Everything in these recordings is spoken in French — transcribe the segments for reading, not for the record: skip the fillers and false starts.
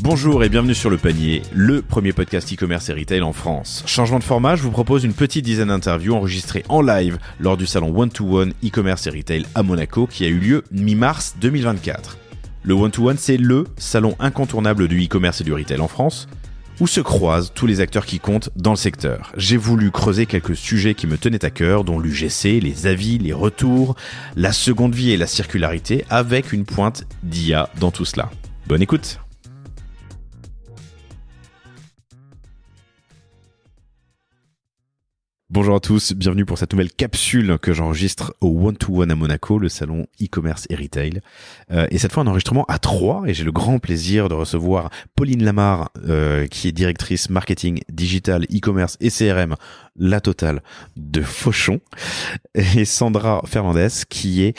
Bonjour et bienvenue sur Le Panier, le premier podcast e-commerce et retail en France. Changement de format, je vous propose une petite dizaine d'interviews enregistrées en live lors du salon One-to-One e-commerce et retail à Monaco qui a eu lieu mi-mars 2024. Le One-to-One, c'est le salon incontournable du e-commerce et du retail en France, où se croisent tous les acteurs qui comptent dans le secteur. J'ai voulu creuser quelques sujets qui me tenaient à cœur, dont l'UGC, les avis, les retours, la seconde vie et la circularité, avec une pointe d'IA dans tout cela. Bonne écoute! Bonjour à tous, bienvenue pour cette nouvelle capsule que j'enregistre au One-to-One à Monaco, le salon e-commerce et retail. Et cette fois un enregistrement à 3 et j'ai le grand plaisir de recevoir Pauline Lamarre, qui est directrice marketing digital, e-commerce et CRM, la totale de Fauchon, et Sandra Fernandez qui est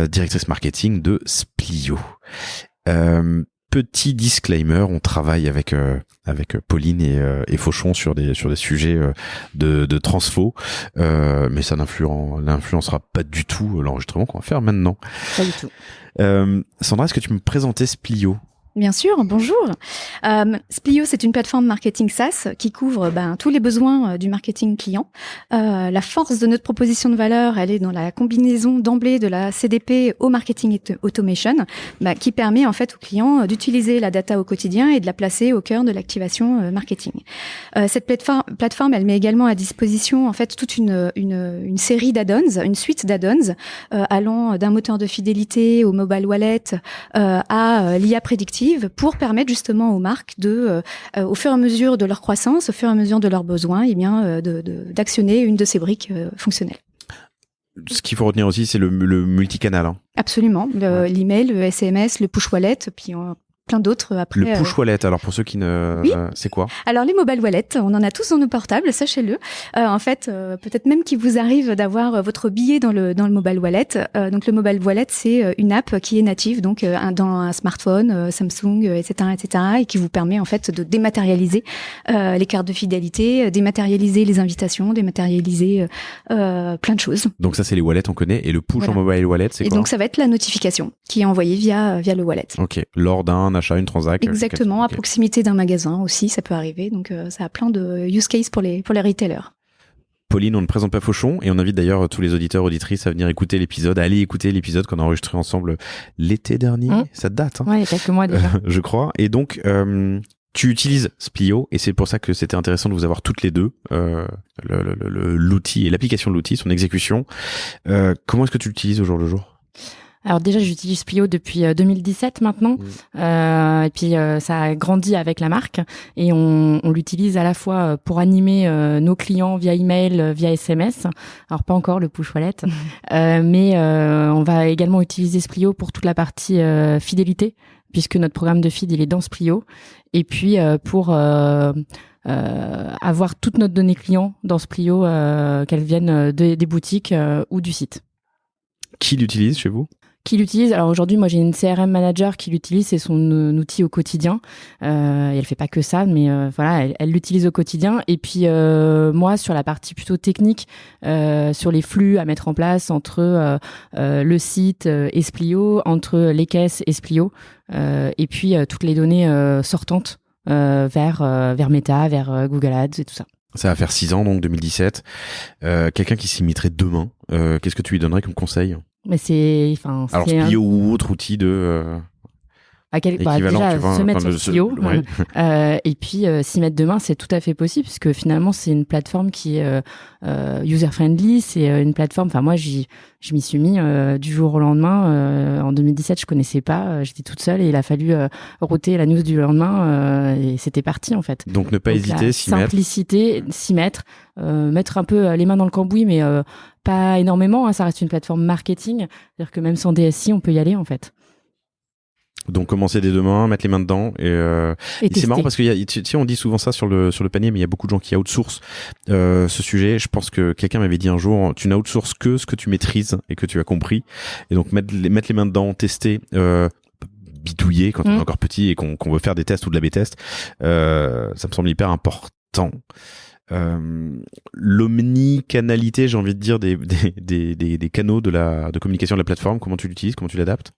directrice marketing de Splio. Petit disclaimer, on travaille avec Pauline et Fauchon sur des sujets de transfo, mais ça n'influencera pas du tout l'enregistrement qu'on va faire maintenant. Pas du tout. Sandra, est-ce que tu me présentais Splio ? Bien sûr, bonjour. Splio, c'est une plateforme marketing SaaS qui couvre tous les besoins du marketing client. La force de notre proposition de valeur, elle est dans la combinaison d'emblée de la CDP au marketing automation, qui permet en fait aux clients d'utiliser la data au quotidien et de la placer au cœur de l'activation marketing. Cette plateforme, elle met également à disposition en fait toute une série d'add-ons, une suite d'add-ons allant d'un moteur de fidélité au mobile wallet à l'IA prédictive, pour permettre justement aux marques au fur et à mesure de leur croissance, au fur et à mesure de leurs besoins, d'actionner une de ces briques fonctionnelles. Ce qu'il faut retenir aussi, c'est le multicanal. Hein. Absolument, l'email, le SMS, le push wallet, puis plein d'autres après. Le push wallet, alors pour ceux qui ne... Oui. C'est quoi ? Alors les mobile wallets, on en a tous dans nos portables, sachez-le. En fait, peut-être même qu'il vous arrive d'avoir votre billet dans le mobile wallet. Donc le mobile wallet, c'est une app qui est native, donc dans un smartphone, Samsung, etc., et qui vous permet en fait de dématérialiser les cartes de fidélité, dématérialiser les invitations, dématérialiser plein de choses. Donc ça, c'est les wallets, on connaît. Et le push en mobile wallet, c'est quoi ? Et donc ça va être la notification qui est envoyée via le wallet. Ok, lors d'un achat, une transaction. Exactement, à proximité d'un magasin aussi, ça peut arriver. Donc ça a plein de use cases pour les retailers. Pauline, on ne présente pas Fauchon et on invite d'ailleurs tous les auditeurs, auditrices à venir écouter l'épisode, à aller écouter l'épisode qu'on a enregistré ensemble l'été dernier. Ça date, hein. Ouais, il y a quelques mois déjà. Je crois. Et donc, tu utilises Splio et c'est pour ça que c'était intéressant de vous avoir toutes les deux, l'outil et l'application de l'outil, son exécution. Comment est-ce que tu l'utilises au jour le jour ? Alors déjà, j'utilise Splio depuis 2017 maintenant, et puis ça a grandi avec la marque et on l'utilise à la fois pour animer nos clients via email, via SMS. Alors pas encore le push wallet, mais on va également utiliser Splio pour toute la partie fidélité, puisque notre programme de feed il est dans Splio, et puis pour avoir toutes nos données clients dans Splio, qu'elles viennent des boutiques ou du site. Qui l'utilise chez vous ? Qui l'utilise. Alors aujourd'hui, moi j'ai une CRM manager qui l'utilise, c'est son outil au quotidien. Et elle fait pas que ça, mais voilà, elle l'utilise au quotidien. Et puis moi sur la partie plutôt technique, sur les flux à mettre en place entre le site et Splio, entre les caisses et Splio, et puis toutes les données sortantes vers Meta, vers Google Ads et tout ça. Ça va faire 6 ans donc 2017. Quelqu'un qui s'y mettrait demain, qu'est-ce que tu lui donnerais comme conseil ? Mais alors Splio ou autre outil de déjà tu vois, se mettre sur Splio, et puis s'y mettre demain, c'est tout à fait possible puisque finalement c'est une plateforme qui est user friendly, c'est une plateforme. Enfin moi je m'y suis mis du jour au lendemain. En 2017 je connaissais pas, j'étais toute seule et il a fallu router la news du lendemain et c'était parti en fait. Donc ne pas hésiter, s'y mettre. Simplicité, s'y mettre, mettre un peu les mains dans le cambouis, mais pas énormément. Hein, ça reste une plateforme marketing, c'est-à-dire que même sans DSI on peut y aller en fait. Donc commencer dès demain, mettre les mains dedans et c'est marrant parce que on dit souvent ça sur le panier, mais il y a beaucoup de gens qui outsourcent ce sujet. Je pense que quelqu'un m'avait dit un jour, tu n'outsources que ce que tu maîtrises et que tu as compris, et donc mettre les mains dedans, tester, bidouiller quand on est encore petit et qu'on veut faire des tests ou de la B-test, ça me semble hyper important. L'omnicanalité, j'ai envie de dire, des canaux de communication de la plateforme, comment tu l'utilises, comment tu l'adaptes ?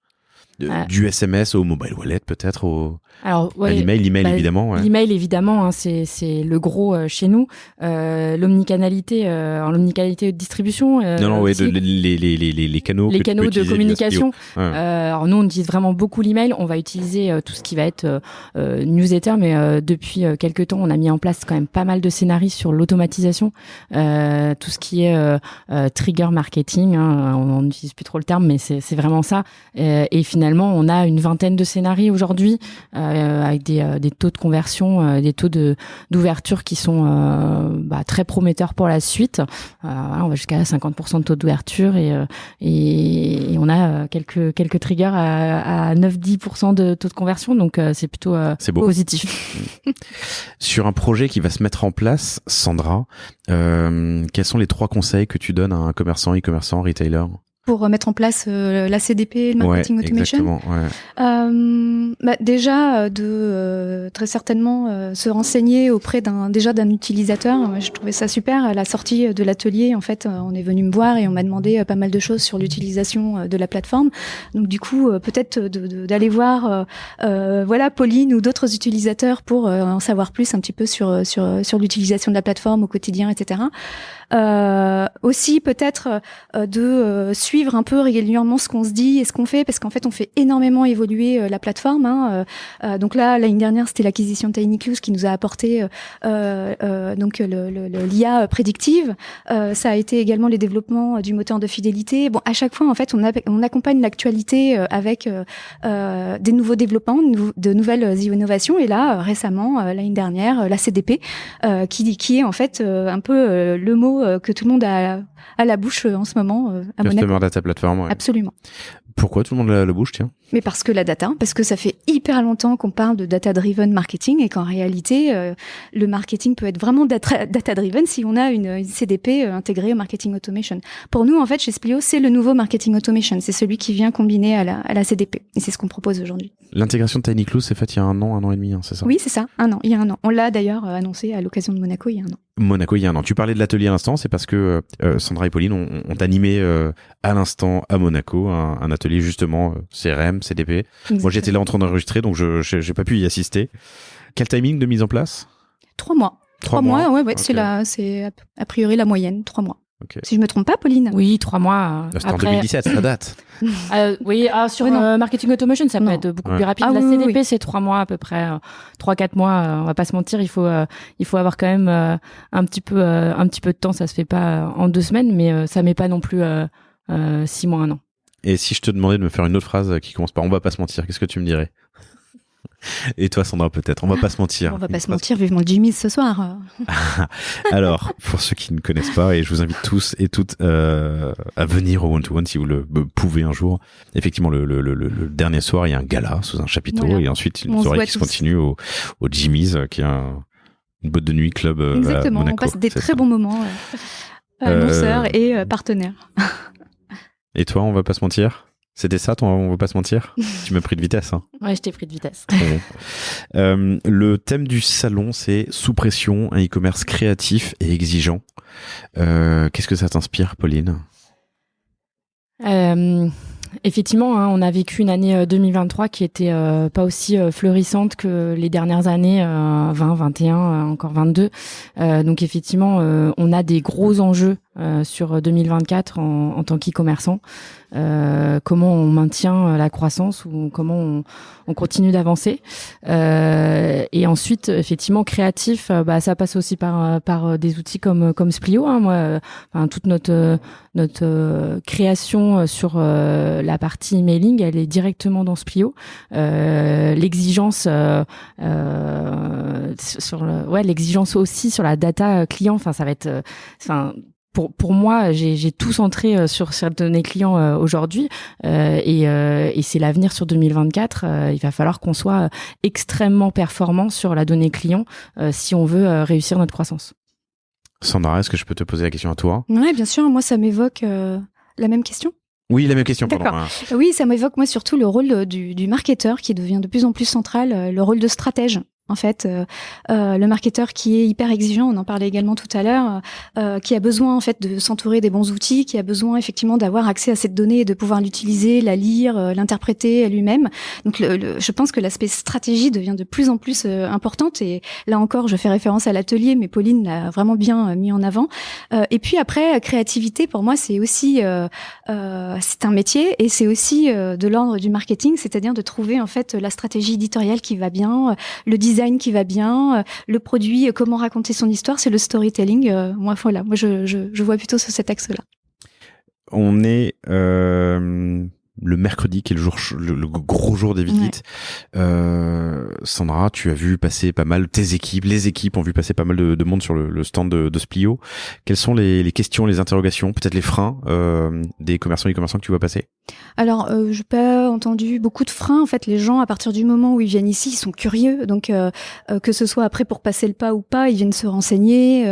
Du SMS au mobile wallet, peut-être Alors, à l'email évidemment. Ouais. L'email évidemment, hein, c'est le gros chez nous. L'omnicanalité, l'omnicanalité de distribution. Les canaux. Les canaux de communication. Ouais. Alors nous, on utilise vraiment beaucoup l'email. On va utiliser tout ce qui va être newsletter, mais depuis quelques temps, on a mis en place quand même pas mal de scénarios sur l'automatisation, tout ce qui est trigger marketing. Hein, on n'utilise plus trop le terme, mais c'est vraiment ça. Et finalement, on a une vingtaine de scénarios aujourd'hui. Avec des taux de conversion, des taux d'ouverture qui sont très prometteurs pour la suite. On va jusqu'à 50% de taux d'ouverture et on a quelques triggers à 9-10% de taux de conversion, donc c'est plutôt positif. Sur un projet qui va se mettre en place, Sandra, quels sont les 3 conseils que tu donnes à un commerçant, e-commerçant, retailer? Pour mettre en place la CDP, le marketing automation. Exactement, ouais. Déjà de très certainement se renseigner auprès d'un utilisateur. Je trouvais ça super. À la sortie de l'atelier, en fait, on est venu me voir et on m'a demandé pas mal de choses sur l'utilisation de la plateforme. Donc du coup, peut-être d'aller voir Pauline ou d'autres utilisateurs pour en savoir plus un petit peu sur l'utilisation de la plateforme au quotidien, etc. Aussi peut-être de suivre un peu régulièrement ce qu'on se dit et ce qu'on fait, parce qu'en fait on fait énormément évoluer la plateforme. Donc là, l'année dernière, c'était l'acquisition de TinyClues qui nous a apporté donc l'IA prédictive. Ça a été également les développements du moteur de fidélité. Bon, à chaque fois, en fait, on accompagne l'actualité avec des nouveaux développements, de nouvelles innovations. Et là, récemment, l'année dernière, la CDP, qui est en fait un peu le mot que tout le monde a à la bouche en ce moment à Monaco. Customer Data Platform, ouais. Absolument. Pourquoi tout le monde a la bouche, tiens? Mais parce que la data, parce que ça fait hyper longtemps qu'on parle de data-driven marketing et qu'en réalité, le marketing peut être vraiment data-driven si on a une CDP intégrée au marketing automation. Pour nous, en fait, chez Splio, c'est le nouveau marketing automation. C'est celui qui vient combiner à la CDP. Et c'est ce qu'on propose aujourd'hui. L'intégration de TinyClues s'est faite il y a un an et demi, c'est ça? Oui, c'est ça, il y a un an. On l'a d'ailleurs annoncé à l'occasion de Monaco il y a un an. Monaco, il y a un an. Tu parlais de l'atelier à l'instant, c'est parce que Sandra et Pauline ont animé à l'instant à Monaco un atelier justement CRM, CDP. Exactement. Moi, j'étais là en train d'enregistrer, donc j'ai pas pu y assister. Quel timing de mise en place? 3 mois. 3 mois, ouais. Okay. C'est a priori la moyenne, 3 mois. Okay. Si je me trompe pas, Pauline. Oui, 3 mois. C'était en 2017, ça date. Oui, sur marketing automation, ça peut être beaucoup plus rapide. La CDP, c'est 3 mois à peu près, 3-4 mois. On va pas se mentir, il faut avoir quand même un petit peu de temps. Ça se fait pas en 2 semaines, mais ça met pas non plus 6 mois, 1 an. Et si je te demandais de me faire une autre phrase qui commence par "on va pas se mentir", qu'est-ce que tu me dirais? Et toi, Sandra, peut-être. On va pas se mentir. On va pas se mentir, vivement le Jimmy's ce soir. Alors, pour ceux qui ne connaissent pas, et je vous invite tous et toutes à venir au One-to-One si vous le pouvez un jour. Effectivement, le dernier soir, il y a un gala sous un chapiteau, et ensuite une soirée qui se continue au Jimmy's, qui est une boîte de nuit club. Exactement, à Monaco, on passe des très bons moments, annonceurs et partenaires. Et toi, on va pas se mentir? C'était ça, on va pas se mentir? Tu m'as pris de vitesse, hein. Ouais, je t'ai pris de vitesse. Le thème du salon, c'est sous pression, un e-commerce créatif et exigeant. Qu'est-ce que ça t'inspire, Pauline? Effectivement, on a vécu une année 2023 qui était pas aussi fleurissante que les dernières années 20, 21, encore 22. Donc effectivement, on a des gros enjeux sur 2024 en tant qu'e-commerçant. Comment on maintient la croissance ou comment on continue d'avancer. Et ensuite, effectivement, créatif, ça passe aussi par des outils comme Splio. Moi, toute notre création sur la partie emailing, elle est directement dans Splio. L'exigence l'exigence aussi sur la data client. Ça va être, Pour moi, j'ai tout centré sur cette donnée client aujourd'hui et c'est l'avenir sur 2024. Il va falloir qu'on soit extrêmement performant sur la donnée client si on veut réussir notre croissance. Sandra, est-ce que je peux te poser la question à toi? Oui, bien sûr. Moi, ça m'évoque la même question. Oui, la même question, pardon. Oui, ça m'évoque moi surtout le rôle du marketeur qui devient de plus en plus central, le rôle de stratège. en fait. Le marketeur qui est hyper exigeant, on en parlait également tout à l'heure, qui a besoin en fait de s'entourer des bons outils, qui a besoin effectivement d'avoir accès à cette donnée et de pouvoir l'utiliser, la lire, l'interpréter lui-même. Donc je pense que l'aspect stratégie devient de plus en plus importante, et là encore je fais référence à l'atelier, mais Pauline l'a vraiment bien mis en avant. Et puis après, créativité, pour moi c'est aussi c'est un métier, et c'est aussi de l'ordre du marketing, c'est-à-dire de trouver en fait la stratégie éditoriale qui va bien, le design qui va bien, le produit, comment raconter son histoire, c'est le storytelling. Moi je vois plutôt sur cet axe-là. On est le mercredi, qui est le gros jour des visites. Ouais. Sandra, tu as vu passer pas mal les équipes ont vu passer pas mal de monde sur le stand de Splio. Quelles sont les questions, les interrogations, peut-être les freins des commerçants et e-commerçants que tu vois passer? Alors, j'ai pas entendu beaucoup de freins. En fait, les gens, à partir du moment où ils viennent ici, ils sont curieux. Donc, que ce soit après pour passer le pas ou pas, ils viennent se renseigner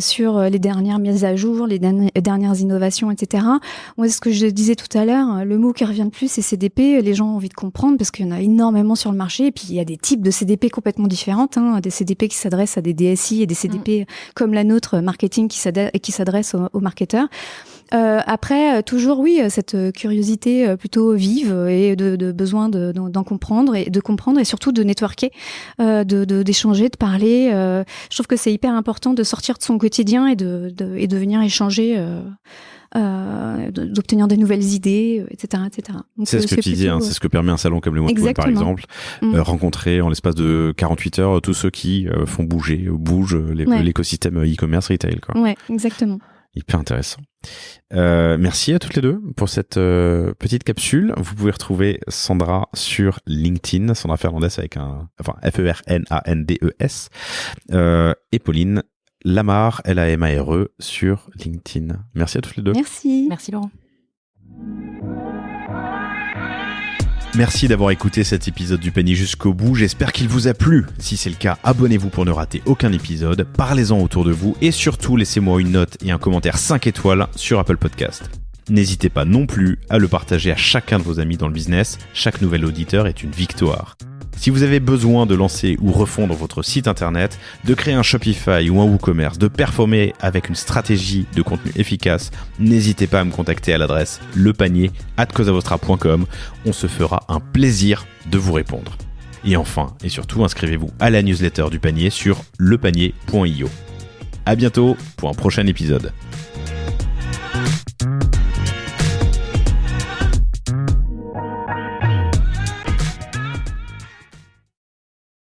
sur les dernières mises à jour, les dernières innovations, etc. Moi, ce que je disais tout à l'heure, le mot qui revient le plus, c'est CDP. Les gens ont envie de comprendre parce qu'il y en a énormément sur le marché. Et puis, il y a des types de CDP complètement différentes. Des CDP qui s'adressent à des DSI et des CDP comme la nôtre, marketing, qui s'adressent aux marketeurs. Après, toujours, oui, cette curiosité plutôt vive et de besoin d'en comprendre et surtout de networker, d'échanger, de parler. Je trouve que c'est hyper important de sortir de son quotidien et de venir échanger. D'obtenir des nouvelles idées, etc., etc. Donc, c'est ce que tu dis, c'est ce que permet un salon comme le One par exemple. Rencontrer en l'espace de 48 heures tous ceux qui bougent l'écosystème e-commerce retail, quoi. Ouais, exactement. Hyper intéressant. Merci à toutes les deux pour cette petite capsule. Vous pouvez retrouver Sandra sur LinkedIn, Sandra Fernandez avec Fernandes, et Pauline Lamare, Lamare, sur LinkedIn. Merci à toutes les deux. Merci. Merci Laurent. Merci d'avoir écouté cet épisode du Panier jusqu'au bout. J'espère qu'il vous a plu. Si c'est le cas, abonnez-vous pour ne rater aucun épisode. Parlez-en autour de vous et surtout, laissez-moi une note et un commentaire 5 étoiles sur Apple Podcast. N'hésitez pas non plus à le partager à chacun de vos amis dans le business. Chaque nouvel auditeur est une victoire. Si vous avez besoin de lancer ou refondre votre site internet, de créer un Shopify ou un WooCommerce, de performer avec une stratégie de contenu efficace, n'hésitez pas à me contacter à l'adresse lepanier@cosavostra.com. On se fera un plaisir de vous répondre. Et enfin, et surtout, inscrivez-vous à la newsletter du panier sur lepanier.io. À bientôt pour un prochain épisode.